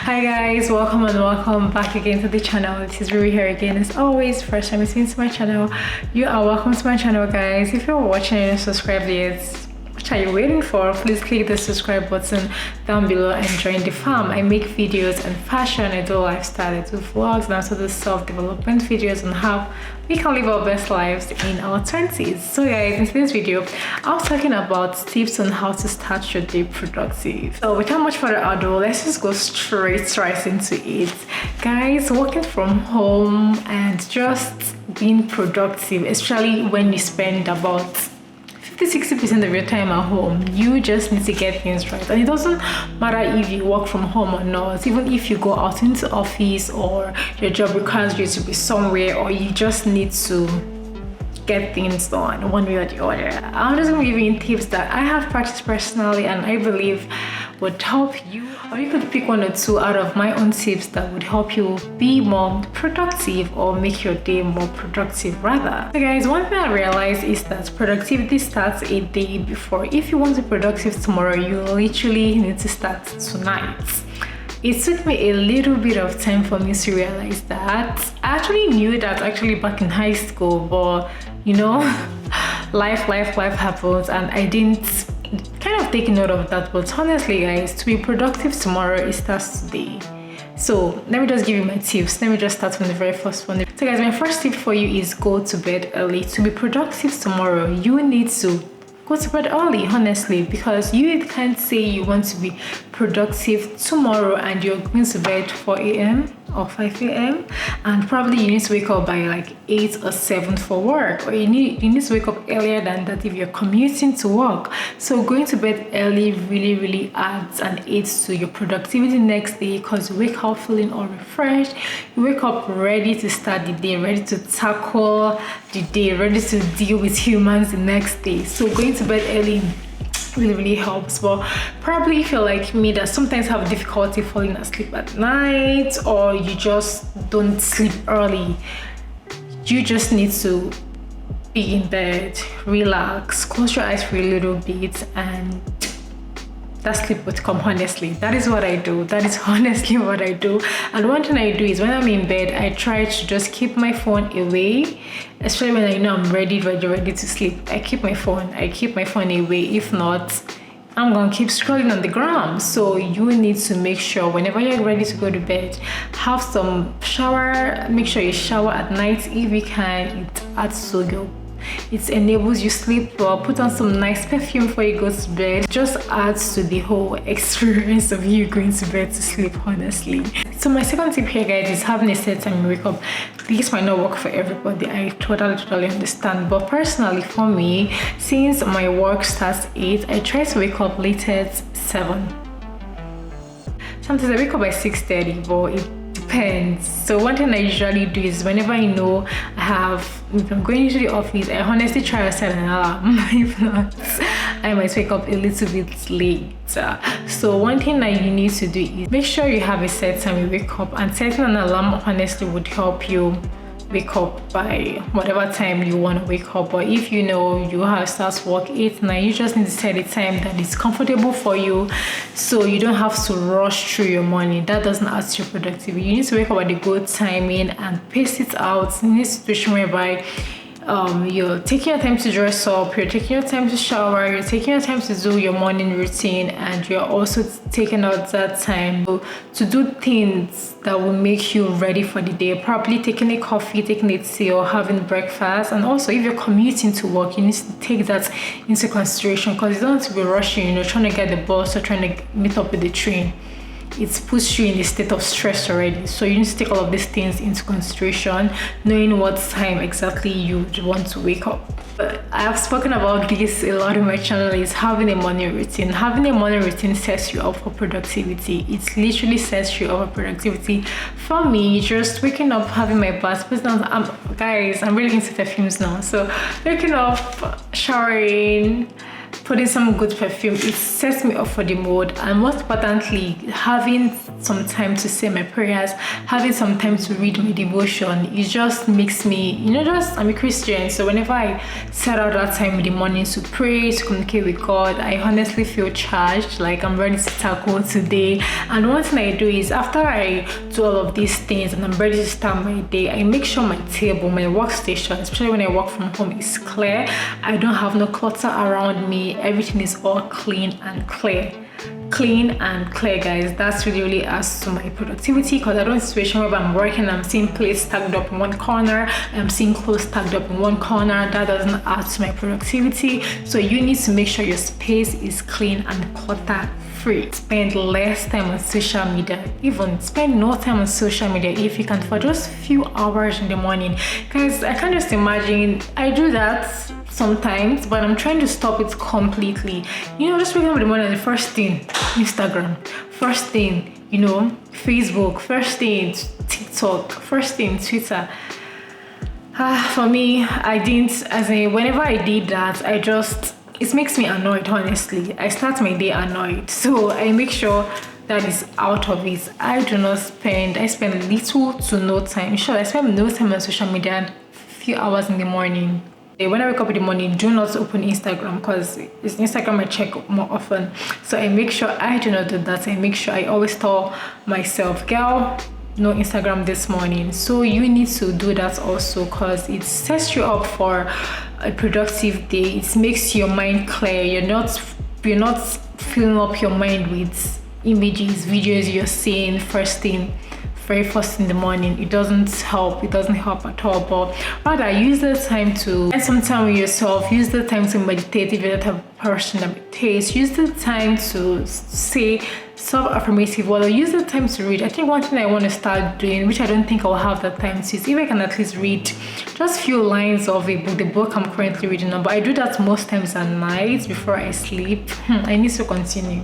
Hi guys, welcome and welcome back again to the channel. This is Riri here again. As always, first time listening to my channel, you are welcome to my channel, guys. If you're watching and subscribed yet, what are you waiting for? Please click the subscribe button down below and join the fam. I make videos on fashion, I do lifestyle, I do vlogs, and also do self-development videos on how we can live our best lives in our 20s. So guys, in today's video, I was talking about tips on how to start your day productive. So without much further ado, let's just go straight into it. Guys, working from home and just being productive, especially when you spend about 50-60% of your time at home, you just need to get things right. And it doesn't matter if you work from home or not, even if you go out into office or your job requires you to be somewhere, or you just need to get things done one way or the other. I'm just going to give you tips that I have practiced personally and I believe would help you, or you could pick one or two out of my own tips that would help you be more productive or make your day more productive rather. So guys, one thing I realized is that productivity starts a day before. If you want to be productive tomorrow, you literally need to start tonight. It took me a little bit of time for me to realize that. I actually knew that back in high school, but you know, life happens and I didn't kind of take note of that. But honestly guys, to be productive tomorrow, it starts today. So let me just give you my tips. Let me just start from the very first one. So guys, my first tip for you is go to bed early. To be productive tomorrow, you need to go to bed early, honestly, because you can't say you want to be productive tomorrow and you're going to bed 4 a.m. or 5 a.m. and probably you need to wake up by like 8 or 7 for work, or you need to wake up earlier than that if you're commuting to work. So going to bed early really adds and aids to your productivity next day, because you wake up feeling all refreshed, you wake up ready to start the day, ready to tackle the day, ready to deal with humans the next day. So going to bed early really helps. But probably if you're like me that sometimes have difficulty falling asleep at night, or you just don't sleep early, you just need to be in bed, relax, close your eyes for a little bit, and that sleep would come. Honestly, that is what I do. That is honestly what I do. And one thing I do is when I'm in bed, I try to just keep my phone away, especially when I know I'm ready to sleep. I keep my phone away. If not, I'm gonna keep scrolling on the gram. So you need to make sure whenever you're ready to go to bed, have some shower. Make sure you shower at night if you can. It adds to your, it enables you sleep well. Put on some nice perfume before you go to bed. Just adds to the whole experience of you going to bed to sleep, honestly. So my second tip here, guys, is having a set time you wake up. This might not work for everybody, I totally understand, but personally for me, since my work starts 8, I try to wake up latest 7. Sometimes I wake up by 6:30, but it depends. So one thing I usually do is whenever I know if I'm going to the office, I honestly try to set an alarm. If not, I might wake up a little bit late. So one thing that you need to do is make sure you have a set time you wake up, and setting an alarm honestly would help you wake up by whatever time you want to wake up. But if you know you have starts work 8, 9, you just need to set a time that is comfortable for you, so you don't have to rush through your morning. That doesn't add to your productivity. You need to wake up at a good timing and pace it out in a situation whereby you're taking your time to dress up, you're taking your time to shower, you're taking your time to do your morning routine, and you're also taking out that time to do things that will make you ready for the day. Probably taking a coffee, taking a tea, or having breakfast. And also if you're commuting to work, you need to take that into consideration, because you don't want to be rushing, trying to get the bus or trying to meet up with the train. It puts you in a state of stress already. So you need to take all of these things into consideration, knowing what time exactly you would want to wake up. But I have spoken about this a lot in my channel, is having a morning routine. Having a morning routine sets you up for productivity. It literally sets you up for productivity. For me, just waking up, having my bath, guys, I'm really into perfumes now. So waking up, showering, putting some good perfume, it sets me up for the mood. And most importantly, having some time to say my prayers, having some time to read my devotion, it just makes me, I'm a Christian, so whenever I set out that time in the morning to pray, to communicate with God, I honestly feel charged, like I'm ready to tackle today. And one thing I do is, after I do all of these things and I'm ready to start my day, I make sure my table, my workstation, especially when I work from home, is clear. I don't have no clutter around me. Everything is all clean and clear. Guys. That's really adds to my productivity, because I don't see a situation where I'm working, I'm seeing plates stacked up in one corner, I'm seeing clothes stacked up in one corner. That doesn't add to my productivity. So you need to make sure your space is clean and clutter free. Spend less time on social media. Even spend no time on social media if you can, for just few hours in the morning. Guys, I can just imagine, I do that sometimes, but I'm trying to stop it completely. Just waking up in the morning, the first thing, Instagram, first thing, Facebook, first thing, TikTok, first thing, Twitter. For me, whenever I did that, it makes me annoyed, honestly. I start my day annoyed. So I make sure that is out of it. I spend little to no time. I spend no time on social media, few hours in the morning. When I wake up in the morning, do not open Instagram, because it's Instagram I check more often. So I make sure I do not do that. I make sure I always tell myself, girl, no Instagram this morning. So you need to do that also, because it sets you up for a productive day. It makes your mind clear. You're not filling up your mind with images, videos you're seeing very first in the morning. It doesn't help at all. But rather, use the time to spend some time with yourself. Use the time to meditate if you're not a person that meditates. Use the time to say self-affirmative word, or use the time to read. I think one thing I want to start doing, which I don't think I'll have the time to, is if I can at least read just few lines of a book, the book I'm currently reading now. But I do that most times at night before I sleep. I need to continue.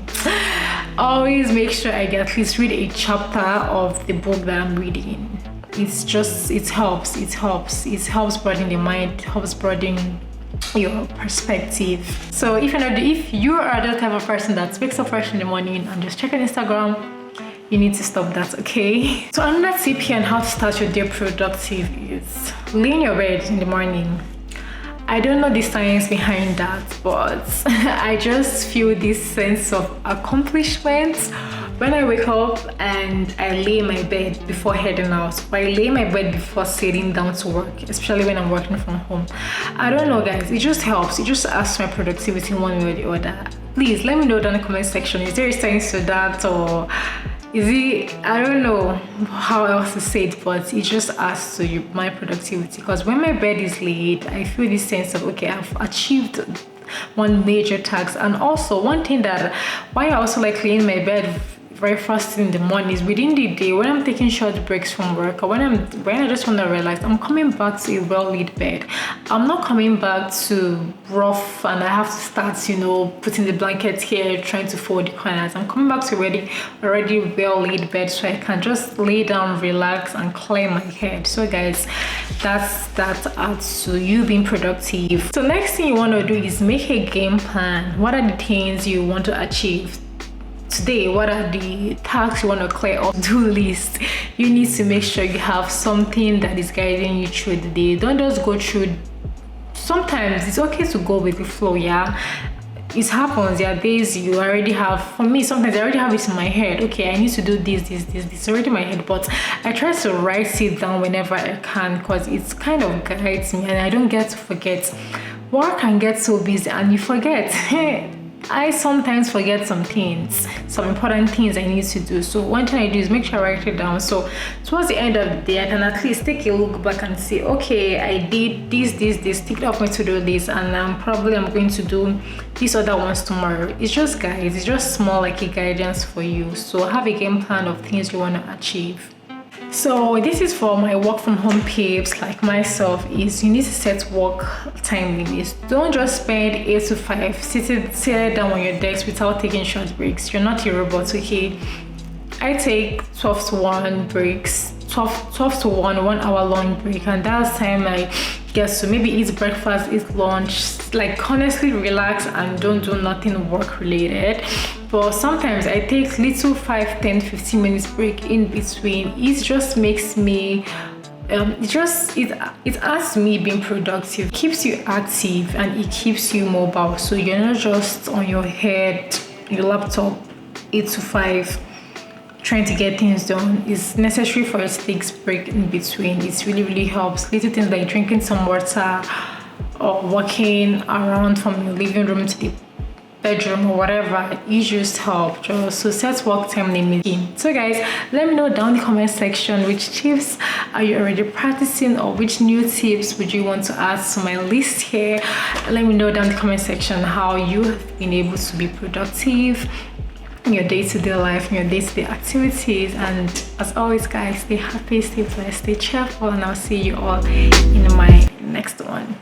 Always make sure I at least read a chapter of the book that I'm reading. It helps broaden the mind, helps broaden your perspective. So if you are the type of person that wakes up fresh in the morning and just check on Instagram, you need to stop that, okay? So another tip here on how to start your day productive is lay in your bed in the morning. I don't know the science behind that, but I just feel this sense of accomplishment when I wake up and I lay in my bed before heading out, or I lay in my bed before sitting down to work, especially when I'm working from home. I don't know, guys, it just helps. It just adds to my productivity one way or the other. Please let me know down in the comment section, is there a science to that, or is it, I don't know how else to say it, but it just adds to my productivity. Because when my bed is laid, I feel this sense of, okay, I've achieved one major task. And also one thing that why I also like laying in my bed very first in the morning is within the day, when I'm taking short breaks from work, or when I just want to relax, I'm coming back to a well-lit bed. I'm not coming back to rough and I have to start, putting the blanket here, trying to fold the corners. I'm coming back to already well-lit bed, so I can just lay down, relax, and clear my head. So guys, that adds to you being productive. So next thing you want to do is make a game plan. What are the things you want to achieve today? What are the tasks you want to clear off the list? You need to make sure you have something that is guiding you through the day. Don't just go through. Sometimes it's okay to go with the flow. It happens. There are days you already have, for me, sometimes I already have it in my head. Okay, I need to do this. It's already in my head, but I try to write it down whenever I can, because it kind of guides me and I don't get to forget. Work can get so busy and you forget. I sometimes forget some important things I need to do. So one thing I do is make sure I write it down. So towards the end of the day, I can at least take a look back and say, okay, I did this, tick it off my to-do list, and I'm going to do these other ones tomorrow. It's just guys, it's just small, like a guidance for you. So have a game plan of things you want to achieve. So this is for my work from home peeps like myself, is you need to set work time limits. Don't just spend 8 to 5 seated down on your desk without taking short breaks. You're not a robot, okay? I take 12 to 1 breaks, 12 to 1 hour long break, and that's time I guess so. Maybe eat breakfast, eat lunch, like honestly relax and don't do nothing work related. But sometimes I take little 5, 10, 15 minutes break in between. It just makes me it adds me being productive, keeps you active, and it keeps you mobile, so you're not just on your head, your laptop 8 to 5 trying to get things done. It's necessary for us to take break in between. It really helps. Little things like drinking some water or walking around from your living room to the bedroom or whatever, it just help. Just so set work time limit. So guys, let me know down in the comment section which tips are you already practicing, or which new tips would you want to add to my list here. Let me know down in the comment section how you have been able to be productive in your day-to-day life, in your day-to-day activities. And as always guys, stay happy, stay blessed, stay cheerful, and I'll see you all in my next one.